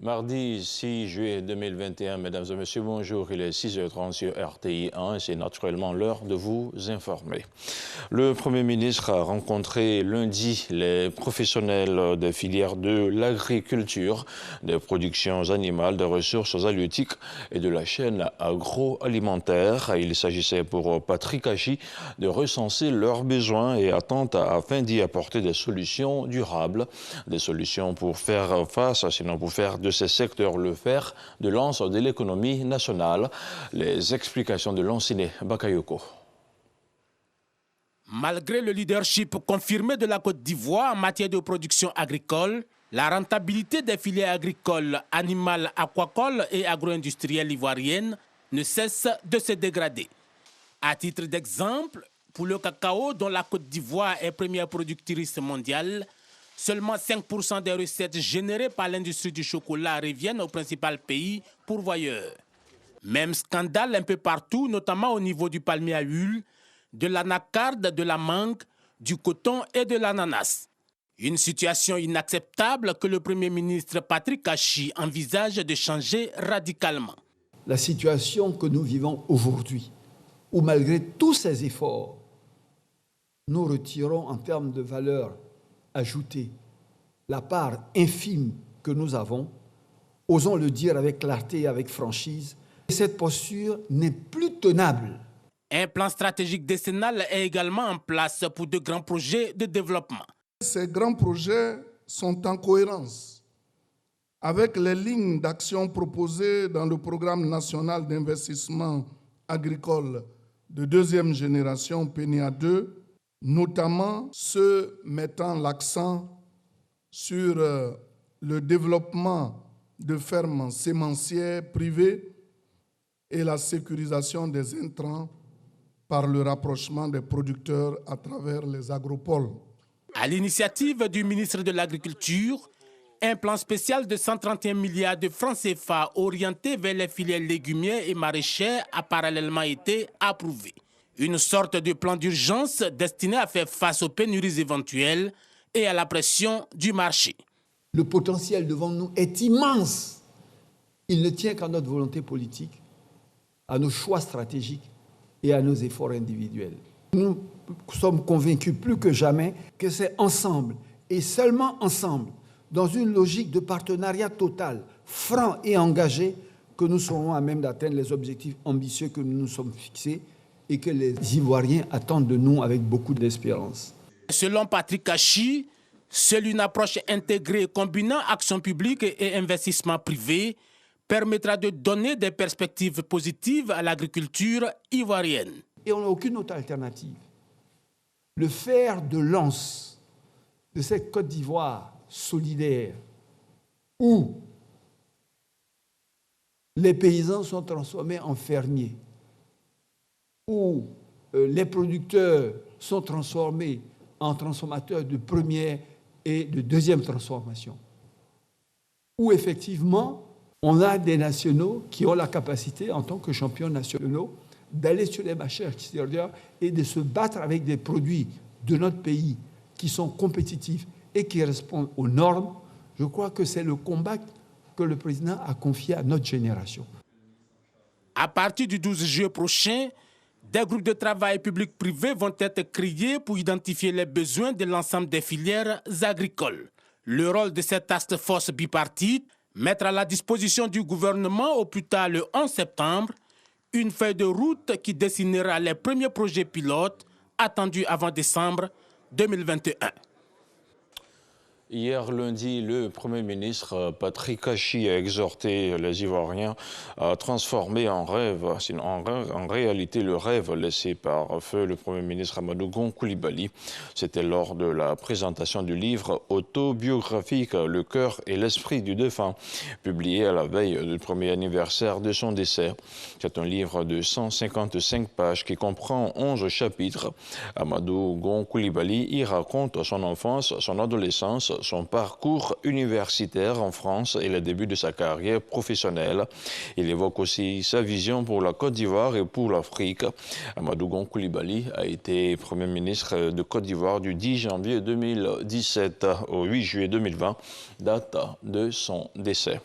Mardi 6 juillet 2021, mesdames et messieurs, bonjour. Il est 6h30 sur RTI 1 et c'est naturellement l'heure de vous informer. Le Premier ministre a rencontré lundi les professionnels des filières de l'agriculture, des productions animales, des ressources halieutiques et de la chaîne agroalimentaire. Il s'agissait pour Patrick Hachi de recenser leurs besoins et attentes afin d'y apporter des solutions durables, des solutions pour faire face, sinon pour faire de ces secteurs le fer de lance de l'économie nationale. Les explications de Lanciné Bakayoko. Malgré le leadership confirmé de la Côte d'Ivoire en matière de production agricole, la rentabilité des filières agricoles, animales, aquacoles et agro-industrielles ivoiriennes ne cesse de se dégrader. À titre d'exemple, pour le cacao, dont la Côte d'Ivoire est première productrice mondiale, seulement 5% des recettes générées par l'industrie du chocolat reviennent au principal pays pourvoyeur. Même scandale un peu partout, notamment au niveau du palmier à huile, de l'anacarde, de la mangue, du coton et de l'ananas. Une situation inacceptable que le Premier ministre Patrick Hachi envisage de changer radicalement. La situation que nous vivons aujourd'hui, où malgré tous ces efforts, nous retirons en termes de valeur ajoutée la part infime que nous avons, osons le dire avec clarté et avec franchise, cette posture n'est plus tenable. Un plan stratégique décennal est également en place pour de grands projets de développement. Ces grands projets sont en cohérence avec les lignes d'action proposées dans le programme national d'investissement agricole de deuxième génération PNIA 2, notamment ceux mettant l'accent sur le développement de fermes sémencières privées et la sécurisation des intrants par le rapprochement des producteurs à travers les agropoles. À l'initiative du ministre de l'Agriculture, un plan spécial de 131 milliards de francs CFA orienté vers les filières légumières et maraîchères a parallèlement été approuvé. Une sorte de plan d'urgence destiné à faire face aux pénuries éventuelles et à la pression du marché. Le potentiel devant nous est immense. Il ne tient qu'à notre volonté politique, à nos choix stratégiques et à nos efforts individuels. Nous sommes convaincus plus que jamais que c'est ensemble et seulement ensemble, dans une logique de partenariat total, franc et engagé, que nous serons à même d'atteindre les objectifs ambitieux que nous nous sommes fixés et que les Ivoiriens attendent de nous avec beaucoup d'espérance. Selon Patrick Hachi, seule une approche intégrée combinant action publique et investissement privé permettra de donner des perspectives positives à l'agriculture ivoirienne. Et on n'a aucune autre alternative. Le fer de lance de cette Côte d'Ivoire solidaire, où les paysans sont transformés en fermiers, où les producteurs sont transformés en transformateurs de première et de deuxième transformation, où effectivement on a des nationaux qui ont la capacité, en tant que champions nationaux, d'aller sur les marchés extérieurs et de se battre avec des produits de notre pays qui sont compétitifs et qui répondent aux normes. Je crois que c'est le combat que le président a confié à notre génération. À partir du 12 juillet prochain, des groupes de travail publics-privés vont être créés pour identifier les besoins de l'ensemble des filières agricoles. Le rôle de cette task force bipartite, mettre à la disposition du gouvernement au plus tard le 11 septembre une feuille de route qui dessinera les premiers projets pilotes attendus avant décembre 2021. Hier lundi, le Premier ministre Patrick Hachi a exhorté les Ivoiriens à transformer en rêve, sinon en réalité le rêve laissé par feu le Premier ministre Amadou Gon Coulibaly. C'était lors de la présentation du livre autobiographique Le cœur et l'esprit du défunt, publié à la veille du premier anniversaire de son décès. C'est un livre de 155 pages qui comprend 11 chapitres. Amadou Gon Coulibaly y raconte son enfance, son adolescence, son parcours universitaire en France et le début de sa carrière professionnelle. Il évoque aussi sa vision pour la Côte d'Ivoire et pour l'Afrique. Amadou Gon Coulibaly a été Premier ministre de Côte d'Ivoire du 10 janvier 2017 au 8 juillet 2020, date de son décès.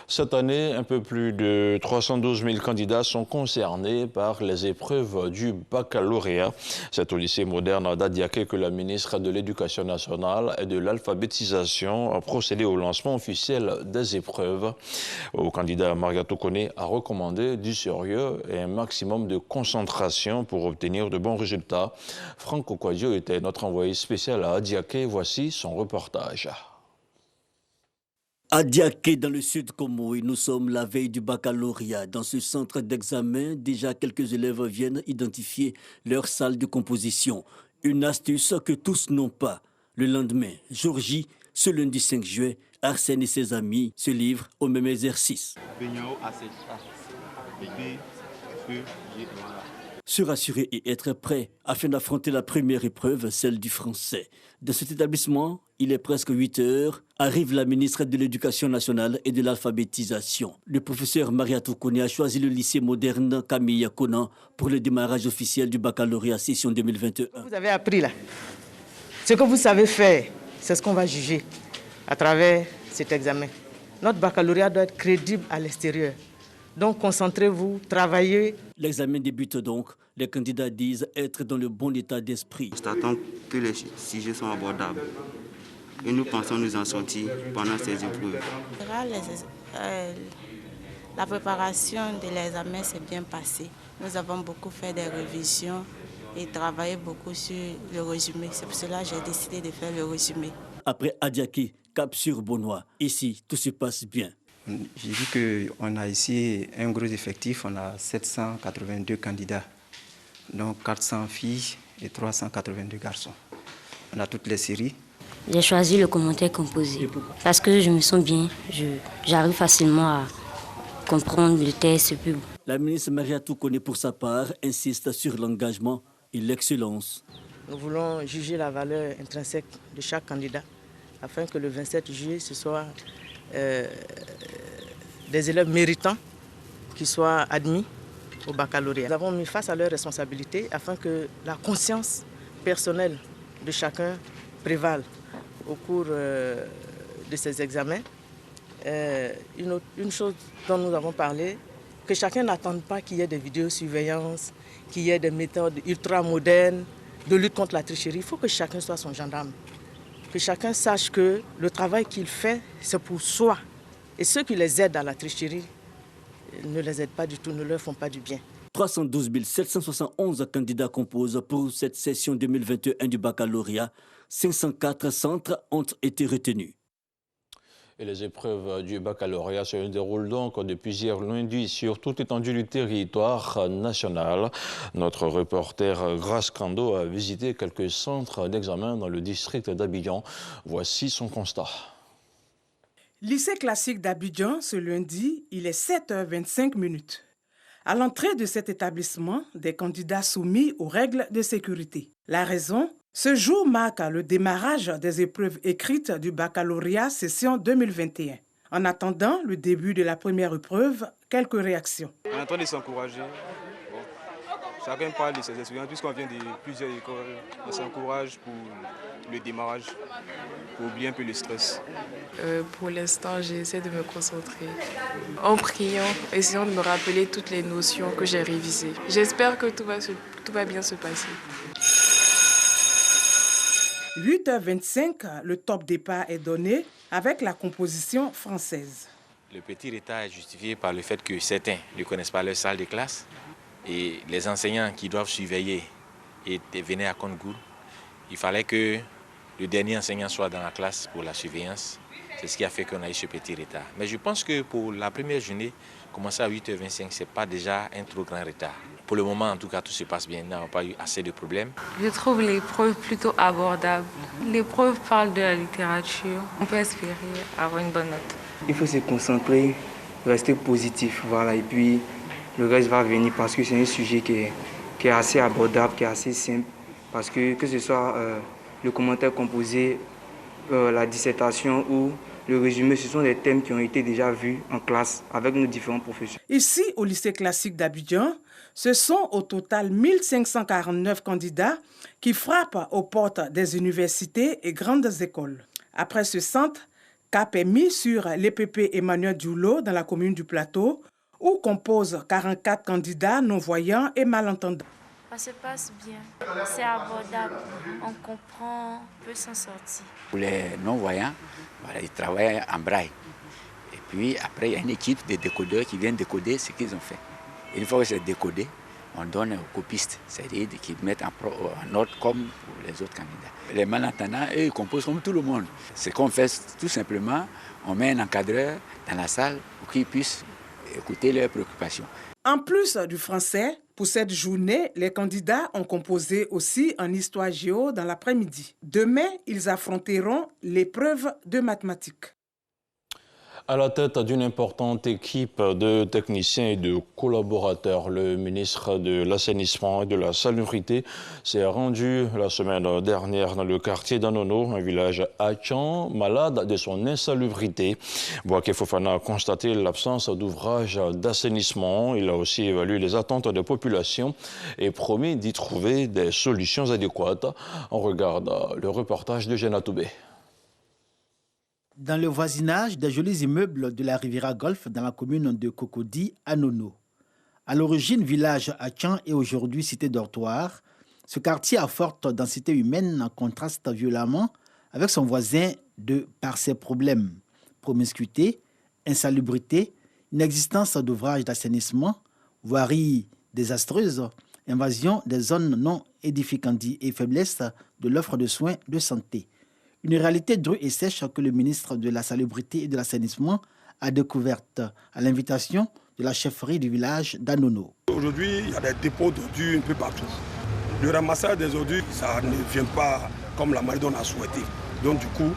Cette année, un peu plus de 312 000 candidats sont concernés par les épreuves du baccalauréat. C'est au lycée moderne d'Adiaké que la ministre de l'Éducation nationale et de l'alphabétisation a procédé au lancement officiel des épreuves. Au candidat Maria Tokone a recommandé du sérieux et un maximum de concentration pour obtenir de bons résultats. Franck Okwadio était notre envoyé spécial à Adiaké. Voici son reportage. À Diaké, dans le sud Komoui, nous sommes la veille du baccalauréat. Dans ce centre d'examen, déjà quelques élèves viennent identifier leur salle de composition. Une astuce que tous n'ont pas. Le lendemain, jour J, ce lundi 5 juillet, Arsène et ses amis se livrent au même exercice. Se rassurer et être prêt afin d'affronter la première épreuve, celle du français. Dans cet établissement, il est presque 8 heures, arrive la ministre de l'Éducation nationale et de l'alphabétisation. Le professeur Maria Tokone a choisi le lycée moderne Camille Conan pour le démarrage officiel du baccalauréat session 2021. Vous avez appris là. Ce que vous savez faire, c'est ce qu'on va juger à travers cet examen. Notre baccalauréat doit être crédible à l'extérieur. Donc concentrez-vous, travaillez. L'examen débute donc. Les candidats disent être dans le bon état d'esprit. Nous constatons que les sujets sont abordables et nous pensons nous en sortir pendant ces épreuves. La préparation de l'examen s'est bien passée. Nous avons beaucoup fait des révisions et travaillé beaucoup sur le résumé. C'est pour cela que j'ai décidé de faire le résumé. Après Adiaké, cap sur Bonois. Ici, tout se passe bien. J'ai vu qu'on a ici un gros effectif, on a 782 candidats, donc 400 filles et 382 garçons. On a toutes les séries. J'ai choisi le commentaire composé parce que je me sens bien, j'arrive facilement à comprendre le texte. La ministre Maria Tokone, pour sa part, insiste sur l'engagement et l'excellence. Nous voulons juger la valeur intrinsèque de chaque candidat afin que le 27 juillet, ce soit des élèves méritants qui soient admis au baccalauréat. Nous avons mis face à leurs responsabilités afin que la conscience personnelle de chacun prévale au cours de ces examens. Une chose dont nous avons parlé, que chacun n'attende pas qu'il y ait des vidéosurveillances, qu'il y ait des méthodes ultra-modernes de lutte contre la tricherie. Il faut que chacun soit son gendarme. Que chacun sache que le travail qu'il fait, c'est pour soi. Et ceux qui les aident à la tricherie ne les aident pas du tout, ne leur font pas du bien. 312 771 candidats composent pour cette session 2021 du baccalauréat. 504 centres ont été retenus. Et les épreuves du baccalauréat se déroulent donc depuis hier lundi sur toute l'étendue du territoire national. Notre reporter Grace Kando a visité quelques centres d'examen dans le district d'Abidjan. Voici son constat. Lycée classique d'Abidjan, ce lundi, il est 7h25. À l'entrée de cet établissement, des candidats soumis aux règles de sécurité. La raison ? Ce jour marque le démarrage des épreuves écrites du baccalauréat session 2021. En attendant le début de la première épreuve, quelques réactions. On est en train de s'encourager. Bon. Chacun parle de ses expériences, puisqu'on vient de plusieurs écoles. On s'encourage pour le démarrage, pour oublier un peu le stress. Pour l'instant, j'essaie de me concentrer en priant, essayant de me rappeler toutes les notions que j'ai révisées. J'espère que tout va bien se passer. 8h25, le top départ est donné avec la composition française. Le petit retard est justifié par le fait que certains ne connaissent pas leur salle de classe et les enseignants qui doivent surveiller et venaient à compte-gouttes. Il fallait que le dernier enseignant soit dans la classe pour la surveillance. C'est ce qui a fait qu'on a eu ce petit retard. Mais je pense que pour la première journée, commencer à 8h25, ce n'est pas déjà un trop grand retard. Pour le moment, en tout cas, tout se passe bien. Nous n'avons pas eu assez de problèmes. Je trouve l'épreuve plutôt abordable. L'épreuve parle de la littérature. On peut espérer avoir une bonne note. Il faut se concentrer, rester positif, voilà. Et puis, le reste va venir parce que c'est un sujet qui est assez abordable, qui est assez simple. Parce que ce soit le commentaire composé, la dissertation ou le résumé, ce sont des thèmes qui ont été déjà vus en classe avec nos différents professeurs. Ici, au lycée classique d'Abidjan, ce sont au total 1549 candidats qui frappent aux portes des universités et grandes écoles. Après ce centre, Cap est mis sur l'EPP Emmanuel Dioulo dans la commune du Plateau, où composent 44 candidats non-voyants et malentendants. Ça se passe bien, c'est abordable, on comprend, on peut s'en sortir. Pour les non-voyants, voilà, ils travaillent en braille. Et puis après, il y a une équipe de décodeurs qui viennent décoder ce qu'ils ont fait. Et une fois que c'est décodé, on donne aux copistes, c'est-à-dire qu'ils mettent en ordre comme pour les autres candidats. Les malentendants, eux, ils composent comme tout le monde. Ce qu'on fait, tout simplement, on met un encadreur dans la salle pour qu'ils puissent écouter leurs préoccupations. En plus du français, pour cette journée, les candidats ont composé aussi en histoire-géo dans l'après-midi. Demain, ils affronteront l'épreuve de mathématiques. À la tête d'une importante équipe de techniciens et de collaborateurs, le ministre de l'Assainissement et de la Salubrité s'est rendu la semaine dernière dans le quartier d'Anono, un village Atchan, malade de son insalubrité. Bouaké Fofana a constaté l'absence d'ouvrages d'assainissement. Il a aussi évalué les attentes des populations et promis d'y trouver des solutions adéquates. On regarde le reportage de Jenna Toubé. Dans le voisinage des jolis immeubles de la Riviera Golf dans la commune de Cocody, à Nono. À l'origine, village Atchan et aujourd'hui cité dortoir, ce quartier à forte densité humaine contraste violemment avec son voisin par ses problèmes. Promiscuité, insalubrité, inexistence d'ouvrages d'assainissement, voirie désastreuse, invasion des zones non édificantes et faiblesse de l'offre de soins de santé. Une réalité drue et sèche que le ministre de la Salubrité et de l'Assainissement a découverte à l'invitation de la chefferie du village d'Anono. Aujourd'hui, il y a des dépôts d'ordures un peu partout. Le ramassage des ordures, ça ne vient pas comme la manière dont on a souhaité. Donc du coup,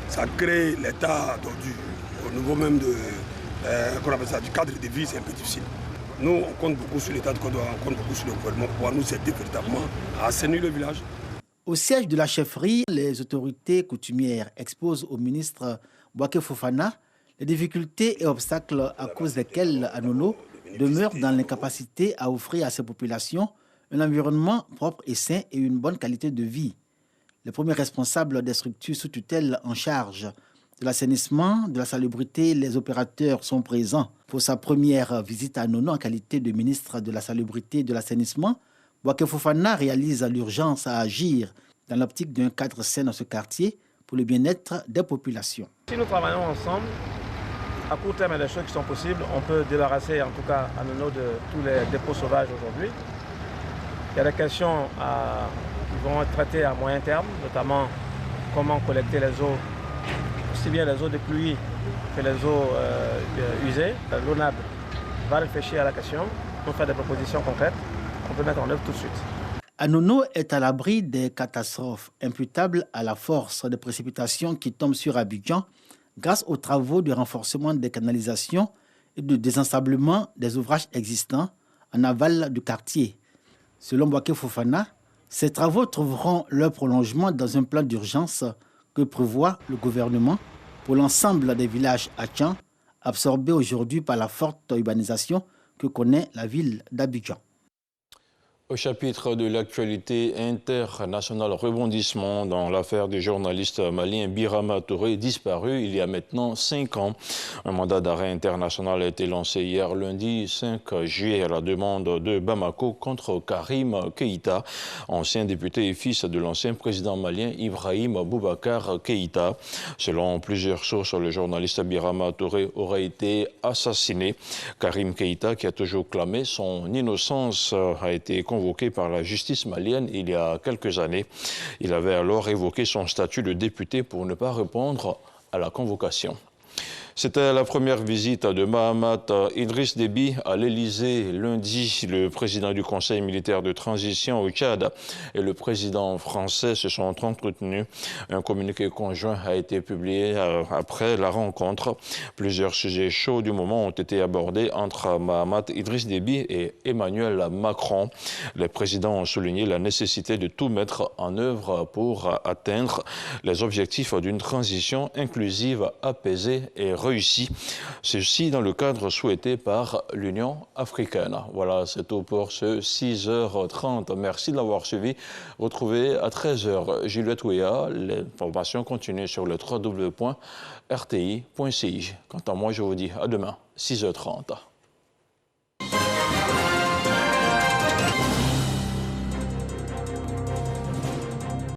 ça crée l'état d'ordures. Au niveau même du cadre de vie, c'est un peu difficile. Nous, on compte beaucoup sur l'État de Côte d'Ivoire, on compte beaucoup sur le gouvernement pour pouvoir nous aider véritablement à assainir le village. Au siège de la chefferie, les autorités coutumières exposent au ministre Bouaké Fofana les difficultés et obstacles à cause desquels Anono demeure dans l'incapacité à offrir à ses populations un environnement propre et sain et une bonne qualité de vie. Les premiers responsables des structures sous tutelle en charge de l'assainissement, de la salubrité, les opérateurs sont présents. Pour sa première visite à Anono en qualité de ministre de la Salubrité et de l'Assainissement, Bouaké Fofana réalise l'urgence à agir dans l'optique d'un cadre sain dans ce quartier pour le bien-être des populations. Si nous travaillons ensemble, à court terme, il y a des choses qui sont possibles. On peut débarrasser en tout cas à Anono de tous les dépôts sauvages aujourd'hui. Il y a des questions qui vont être traitées à moyen terme, notamment comment collecter les eaux, aussi bien les eaux de pluie que les eaux usées. L'ONAB va réfléchir à la question pour faire des propositions concrètes qu'on peut mettre en œuvre tout de suite. Anono est à l'abri des catastrophes imputables à la force des précipitations qui tombent sur Abidjan grâce aux travaux de renforcement des canalisations et de désensablement des ouvrages existants en aval du quartier. Selon Bouaké Fofana, ces travaux trouveront leur prolongement dans un plan d'urgence que prévoit le gouvernement pour l'ensemble des villages Atchan, absorbés aujourd'hui par la forte urbanisation que connaît la ville d'Abidjan. Au chapitre de l'actualité internationale, rebondissement dans l'affaire du journaliste malien Birama Touré, disparu il y a maintenant 5 ans. Un mandat d'arrêt international a été lancé hier lundi 5 juillet à la demande de Bamako contre Karim Keïta, ancien député et fils de l'ancien président malien Ibrahim Boubacar Keïta. Selon plusieurs sources, le journaliste Birama Touré aurait été assassiné. Karim Keïta, qui a toujours clamé son innocence, a été convoqué par la justice malienne il y a quelques années. Il avait alors évoqué son statut de député pour ne pas répondre à la convocation. C'était la première visite de Mahamat Idriss Déby à l'Élysée lundi. Le président du Conseil militaire de transition au Tchad et le président français se sont entretenus. Un communiqué conjoint a été publié après la rencontre. Plusieurs sujets chauds du moment ont été abordés entre Mahamat Idriss Déby et Emmanuel Macron. Les présidents ont souligné la nécessité de tout mettre en œuvre pour atteindre les objectifs d'une transition inclusive, apaisée et réussi. Ceci dans le cadre souhaité par l'Union africaine. Voilà, c'est tout pour ce 6h30. Merci de l'avoir suivi. Retrouvez à 13h Juliette Ouéa. L'information continue sur le www.rti.ci. Quant à moi, je vous dis à demain, 6h30.